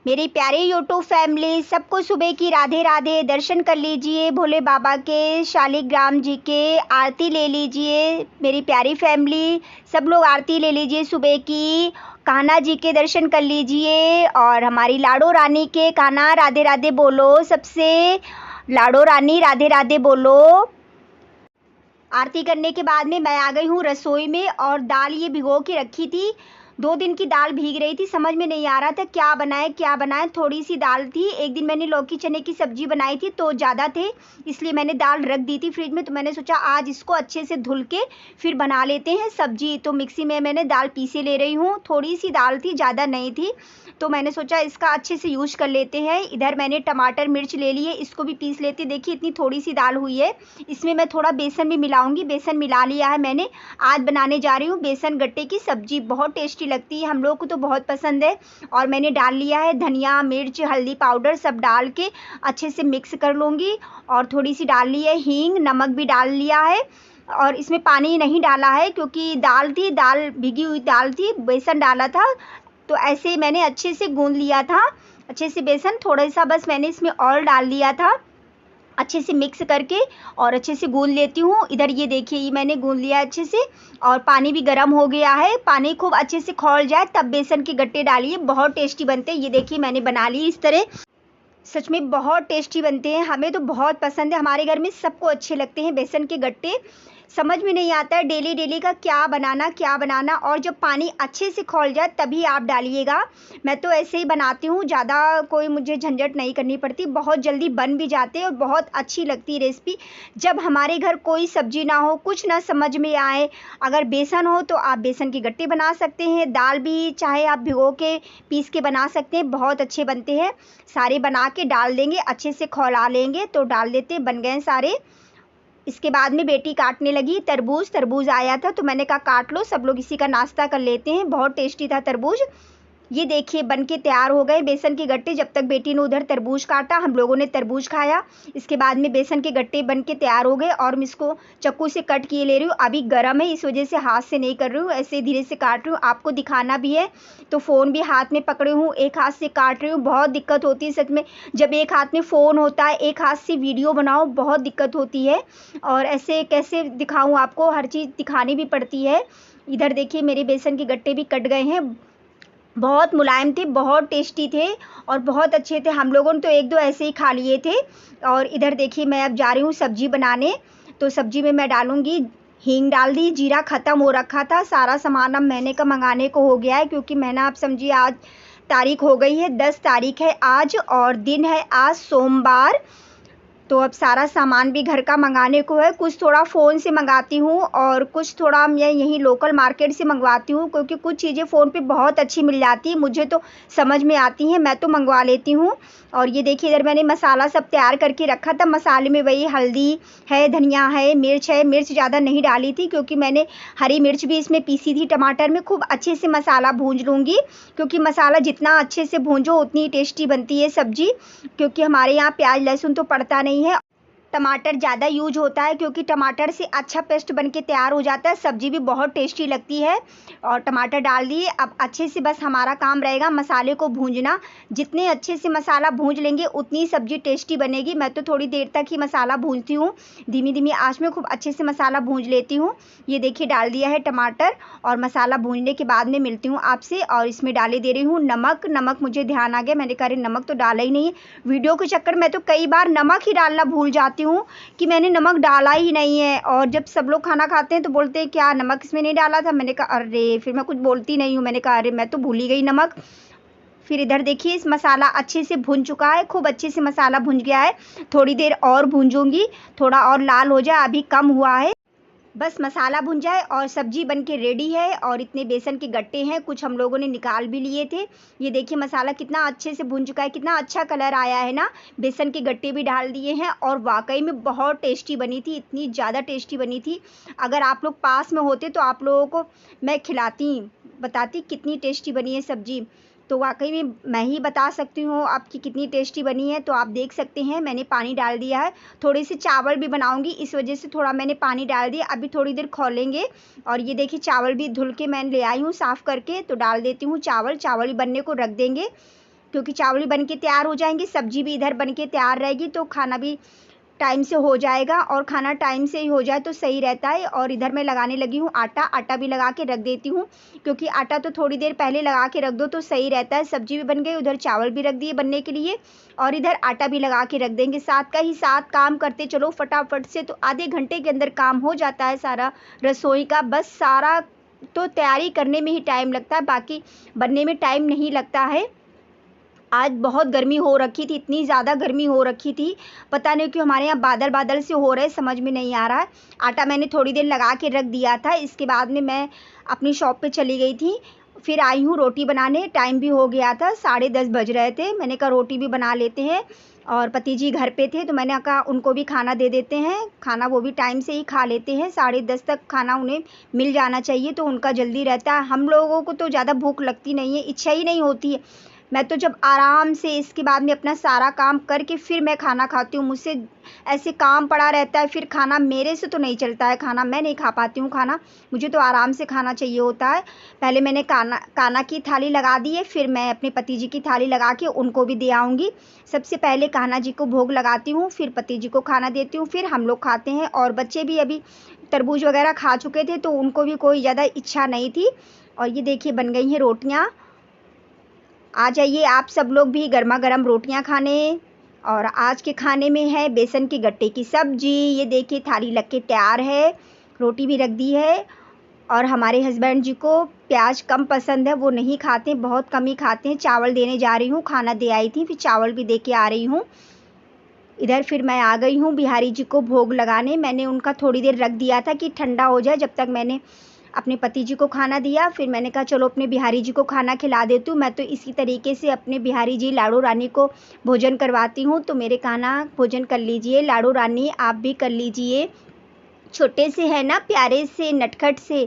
मेरी प्यारी YouTube family सबको सुबह की राधे राधे। दर्शन कर लीजिए भोले बाबा के, शालिग्राम जी के, आरती ले लीजिए। मेरी प्यारी फैमिली सब लोग आरती ले लीजिए सुबह की। कान्हा जी के दर्शन कर लीजिए और हमारी लाडो रानी के। कान्हा राधे राधे बोलो सबसे, लाडो रानी राधे राधे बोलो। आरती करने के बाद में मैं आ गई हूँ रसोई में और दाल ये भिगो के रखी थी। 2 दिन की दाल भीग रही थी, समझ में नहीं आ रहा था क्या बनाए क्या बनाए। थोड़ी सी दाल थी, एक दिन मैंने लौकी चने की सब्जी बनाई थी तो ज़्यादा थे, इसलिए मैंने दाल रख दी थी फ्रिज में। तो मैंने सोचा आज इसको अच्छे से धुल के फिर बना लेते हैं सब्जी। तो मिक्सी में मैंने दाल पीसे ले रही हूँ। थोड़ी सी दाल थी, ज़्यादा नहीं थी, तो मैंने सोचा इसका अच्छे से यूज कर लेते हैं। इधर मैंने टमाटर मिर्च ले लिए, इसको भी पीस लेते। देखिए इतनी थोड़ी सी दाल हुई है, इसमें मैं थोड़ा बेसन भी मिलाऊंगी। बेसन मिला लिया है मैंने। आज बनाने जा रही हूँ बेसन गट्टे की सब्जी, बहुत टेस्टी लगती है, हम लोग को तो बहुत पसंद है। और मैंने डाल लिया है धनिया मिर्च हल्दी पाउडर, सब डाल के अच्छे से मिक्स कर लूँगी। और थोड़ी सी डाल ली है हींग, नमक भी डाल लिया है। और इसमें पानी नहीं डाला है क्योंकि दाल थी, दाल भीगी हुई दाल थी, बेसन डाला था तो ऐसे ही मैंने अच्छे से गूंद लिया था। अच्छे से बेसन थोड़ा सा बस मैंने इसमें और डाल लिया था, अच्छे से मिक्स करके और अच्छे से गूंद लेती हूँ। इधर ये देखिए ये मैंने गूंद लिया अच्छे से और पानी भी गर्म हो गया है। पानी खूब अच्छे से खौल जाए तब बेसन के गट्टे डालिए, बहुत टेस्टी बनते हैं। ये देखिए मैंने बना ली इस तरह, सच में बहुत टेस्टी बनते हैं, हमें तो बहुत पसंद है। हमारे घर में सबको अच्छे लगते हैं बेसन के गट्टे। समझ में नहीं आता है डेली डेली का क्या बनाना। और जब पानी अच्छे से खौल जाए तभी आप डालिएगा। मैं तो ऐसे ही बनाती हूँ, ज़्यादा कोई मुझे झंझट नहीं करनी पड़ती, बहुत जल्दी बन भी जाते हैं और बहुत अच्छी लगती रेसिपी। जब हमारे घर कोई सब्जी ना हो, कुछ ना समझ में आए, अगर बेसन हो तो आप बेसन के गट्टे बना सकते हैं। दाल भी चाहे आप भिगो के पीस के बना सकते हैं, बहुत अच्छे बनते हैं। सारे बना के डाल देंगे, अच्छे से खौला लेंगे तो डाल देते, बन गए सारे। इसके बाद में बेटी काटने लगी तरबूज आया था तो मैंने कहा काट लो, सब लोग इसी का नाश्ता कर लेते हैं। बहुत टेस्टी था तरबूज। ये देखिए बन के तैयार हो गए बेसन के गट्टे। जब तक बेटी ने उधर तरबूज काटा, हम लोगों ने तरबूज खाया। इसके बाद में बेसन के गट्टे बन के तैयार हो गए और मैं इसको चाकू से कट किए ले रही हूँ। अभी गर्म है इस वजह से हाथ से नहीं कर रही हूँ, ऐसे धीरे से काट रही हूँ, आपको दिखाना भी है। तो फ़ोन भी हाथ में पकड़े हूँ, एक हाथ से काट रही हूँ। बहुत दिक्कत होती है सच में, जब एक हाथ में फ़ोन होता है, एक हाथ से वीडियो बनाओ, बहुत दिक्कत होती है। और ऐसे कैसे दिखाऊँ आपको, हर चीज़ दिखानी भी पड़ती है। इधर देखिए मेरे बेसन के गट्टे भी कट गए हैं, बहुत मुलायम थे, बहुत टेस्टी थे और बहुत अच्छे थे। हम लोगों ने तो 1-2 ऐसे ही खा लिए थे। और इधर देखिए मैं अब जा रही हूँ सब्जी बनाने। तो सब्जी में मैं डालूँगी, हींग डाल दी, जीरा ख़त्म हो रखा था, सारा सामान अब महीने का मंगाने को हो गया है क्योंकि महीना आप समझिए आज तारीख हो गई है, 10 तारीख है आज और दिन है आज सोमवार। तो अब सारा सामान भी घर का मंगाने को है। कुछ थोड़ा फ़ोन से मंगाती हूँ और कुछ थोड़ा मैं यहीं लोकल मार्केट से मंगवाती हूँ क्योंकि कुछ चीज़ें फ़ोन पे बहुत अच्छी मिल जाती है, मुझे तो समझ में आती हैं, मैं तो मंगवा लेती हूँ। और ये देखिए इधर मैंने मसाला सब तैयार करके रखा था। मसाले में वही हल्दी है, धनिया है, मिर्च ज़्यादा नहीं डाली थी क्योंकि मैंने हरी मिर्च भी इसमें पीसी थी टमाटर में। खूब अच्छे से मसाला भूंज लूँगी क्योंकि मसाला जितना अच्छे से भूंजो उतनी टेस्टी बनती है सब्ज़ी। क्योंकि हमारे यहाँ प्याज लहसुन तो पड़ता नहीं है, टमाटर ज़्यादा यूज होता है क्योंकि टमाटर से अच्छा पेस्ट बन के तैयार हो जाता है, सब्ज़ी भी बहुत टेस्टी लगती है। और टमाटर डाल दिए, अब अच्छे से बस हमारा काम रहेगा मसाले को भूंजना। जितने अच्छे से मसाला भूंज लेंगे उतनी सब्ज़ी टेस्टी बनेगी। मैं तो थोड़ी देर तक ही मसाला भूंजती हूँ, धीमी धीमी आंच में खूब अच्छे से मसाला भूंज लेती हूँ। ये देखिए डाल दिया है टमाटर और मसाला भूंजने के बाद में मिलती हूँ आपसे। और इसमें डाले दे रही हूँ नमक मुझे ध्यान आ गया, मैंने कहा नमक तो डाला ही नहीं है। वीडियो के चक्कर में तो कई बार नमक ही डालना भूल जाती हूँ कि मैंने नमक डाला ही नहीं है। और जब सब लोग खाना खाते हैं तो बोलते हैं क्या नमक इसमें नहीं डाला था, मैंने कहा अरे, फिर मैं कुछ बोलती नहीं हूँ, मैंने कहा अरे मैं तो भूल ही गई नमक। फिर इधर देखिए इस मसाला अच्छे से भुन चुका है, खूब अच्छे से मसाला भुन गया है। थोड़ी देर और भूंजूंगी, थोड़ा और लाल हो जाए, अभी कम हुआ है, बस मसाला भुन जाए और सब्जी बन के रेडी है। और इतने बेसन के गट्टे हैं, कुछ हम लोगों ने निकाल भी लिए थे। ये देखिए मसाला कितना अच्छे से भुन चुका है, कितना अच्छा कलर आया है ना। बेसन के गट्टे भी डाल दिए हैं और वाकई में बहुत टेस्टी बनी थी, इतनी ज़्यादा टेस्टी बनी थी। अगर आप लोग पास में होते तो आप लोगों को मैं खिलाती, बताती कितनी टेस्टी बनी है सब्जी। तो वाकई में मैं ही बता सकती हूँ आपकी कितनी टेस्टी बनी है। तो आप देख सकते हैं मैंने पानी डाल दिया है, थोड़ी सी चावल भी बनाऊंगी इस वजह से थोड़ा मैंने पानी डाल दिया। अभी थोड़ी देर खौलेंगे। और ये देखिए चावल भी धुल के मैं ले आई हूँ साफ़ करके, तो डाल देती हूँ चावल भी बनने को रख देंगे क्योंकि चावल भी बन के तैयार हो जाएंगे, सब्जी भी इधर बन के तैयार रहेगी, तो खाना भी टाइम से हो जाएगा। और खाना टाइम से ही हो जाए तो सही रहता है। और इधर मैं लगाने लगी हूँ आटा भी लगा के रख देती हूँ, क्योंकि आटा तो थोड़ी देर पहले लगा के रख दो तो सही रहता है। सब्जी भी बन गई, उधर चावल भी रख दिए बनने के लिए, और इधर आटा भी लगा के रख देंगे। साथ का ही साथ काम करते चलो फटाफट से, तो आधे घंटे के अंदर काम हो जाता है सारा रसोई का। बस सारा तो तैयारी करने में ही टाइम लगता है, बाकी बनने में टाइम नहीं लगता है। आज बहुत गर्मी हो रखी थी, इतनी ज़्यादा गर्मी हो रखी थी, पता नहीं क्यों हमारे यहाँ बादल बादल से हो रहे, समझ में नहीं आ रहा है। आटा मैंने थोड़ी देर लगा के रख दिया था, इसके बाद में मैं अपनी शॉप पे चली गई थी। फिर आई हूँ रोटी बनाने, टाइम भी हो गया था, 10:30 बज रहे थे। मैंने कहा रोटी भी बना लेते हैं, और पति जी घर पे थे तो मैंने कहा उनको भी खाना दे देते हैं। खाना वो भी टाइम से ही खा लेते हैं, 10:30 तक खाना उन्हें मिल जाना चाहिए, तो उनका जल्दी रहता है। हम लोगों को तो ज़्यादा भूख लगती नहीं है, इच्छा ही नहीं होती है। मैं तो जब आराम से इसके बाद में अपना सारा काम करके फिर मैं खाना खाती हूँ। मुझसे ऐसे काम पड़ा रहता है, फिर खाना मेरे से तो नहीं चलता है, खाना मैं नहीं खा पाती हूँ। खाना मुझे तो आराम से खाना चाहिए होता है। पहले मैंने काना की थाली लगा दी है, फिर मैं अपने पति जी की थाली लगा के उनको भी दे आऊँगी। सबसे पहले कान्हा जी को भोग लगाती हूँ, फिर पति जी को खाना देती हूँ, फिर हम लोग खाते हैं। और बच्चे भी अभी तरबूज वगैरह खा चुके थे, तो उनको भी कोई ज़्यादा इच्छा नहीं थी। और ये देखिए बन गई हैं रोटियाँ। आ जाइए आप सब लोग भी गर्मा गर्म रोटियां खाने। और आज के खाने में है बेसन के गट्टे की सब्जी। ये देखिए थाली लग के तैयार है, रोटी भी रख दी है। और हमारे हस्बैंड जी को प्याज कम पसंद है, वो नहीं खाते, बहुत कम ही खाते हैं। चावल देने जा रही हूँ, खाना दे आई थी, फिर चावल भी दे के आ रही हूँ। इधर फिर मैं आ गई हूँ बिहारी जी को भोग लगाने। मैंने उनका थोड़ी देर रख दिया था कि ठंडा हो जाए, जब तक मैंने अपने पति जी को खाना दिया। फिर मैंने कहा चलो अपने बिहारी जी को खाना खिला देती हूँ। मैं तो इसी तरीके से अपने बिहारी जी लाड़ू रानी को भोजन करवाती हूँ। तो मेरे कान्हा भोजन कर लीजिए, लाड़ू रानी आप भी कर लीजिए। छोटे से है ना, प्यारे से, नटखट से,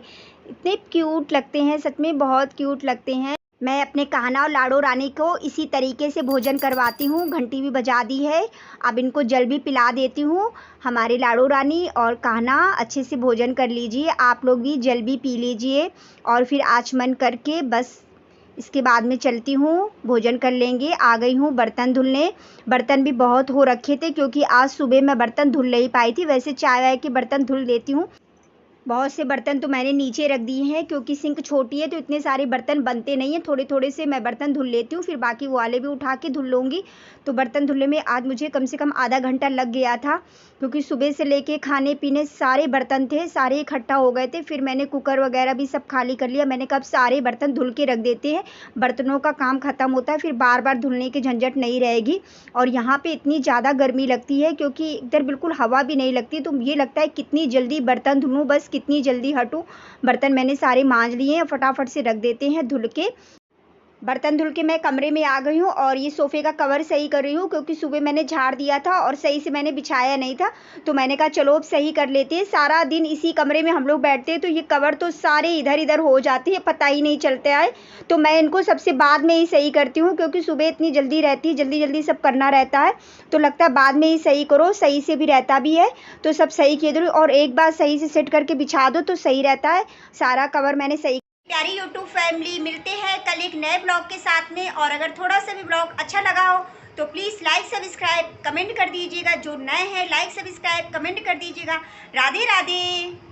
इतने क्यूट लगते हैं, सच में बहुत क्यूट लगते हैं। मैं अपने कान्हा और लाड़ो रानी को इसी तरीके से भोजन करवाती हूँ। घंटी भी बजा दी है, अब इनको जल भी पिला देती हूँ। हमारे लाड़ो रानी और कान्हा अच्छे से भोजन कर लीजिए, आप लोग भी जल भी पी लीजिए। और फिर आचमन करके बस इसके बाद में चलती हूँ, भोजन कर लेंगे। आ गई हूँ बर्तन धुलने। बर्तन भी बहुत हो रखे थे, क्योंकि आज सुबह मैं बर्तन धुल नहीं पाई थी। वैसे चाय वाय के बर्तन धुल देती हूँ। बहुत से बर्तन तो मैंने नीचे रख दिए हैं, क्योंकि सिंक छोटी है तो इतने सारे बर्तन बनते नहीं हैं। थोड़े थोड़े से मैं बर्तन धुल लेती हूँ, फिर बाकी वाले भी उठा के धुल लूँगी। तो बर्तन धुलने में आज मुझे कम से कम आधा घंटा लग गया था, क्योंकि सुबह से लेके खाने पीने सारे बर्तन थे, सारे इकट्ठा हो गए थे। फिर मैंने कुकर वगैरह भी सब खाली कर लिया। मैंने कब सारे बर्तन धुल के रख देते हैं, बर्तनों का काम ख़त्म होता है, फिर बार बार धुलने की झंझट नहीं रहेगी। और यहाँ पे इतनी ज़्यादा गर्मी लगती है, क्योंकि इधर बिल्कुल हवा भी नहीं लगती, तो ये लगता है कितनी जल्दी बर्तन धुलूँ, बस कितनी जल्दी हटूँ। बर्तन मैंने सारे मांज लिए हैं, फटाफट से रख देते हैं धुल के। बर्तन धुल के मैं कमरे में आ गई हूँ, और ये सोफ़े का कवर सही कर रही हूँ, क्योंकि सुबह मैंने झाड़ दिया था और सही से मैंने बिछाया नहीं था। तो मैंने कहा चलो अब सही कर लेते हैं। सारा दिन इसी कमरे में हम लोग बैठते हैं, तो ये कवर तो सारे इधर इधर हो जाते हैं, पता ही नहीं चलता है। तो मैं इनको सबसे बाद में ही सही करती हूँ, क्योंकि सुबह इतनी जल्दी रहती है, जल्दी जल्दी सब करना रहता है, तो लगता है बाद में ही सही करो, सही से भी रहता भी है। तो सब सही किए दो, और एक बार सही से सेट करके बिछा दो तो सही रहता है। सारा कवर मैंने सही। प्यारी यूट्यूब फैमिली, मिलते हैं कल एक नए ब्लॉग के साथ में। और अगर थोड़ा सा भी ब्लॉग अच्छा लगा हो तो प्लीज़ लाइक सब्सक्राइब कमेंट कर दीजिएगा। जो नए हैं लाइक सब्सक्राइब कमेंट कर दीजिएगा। राधे राधे।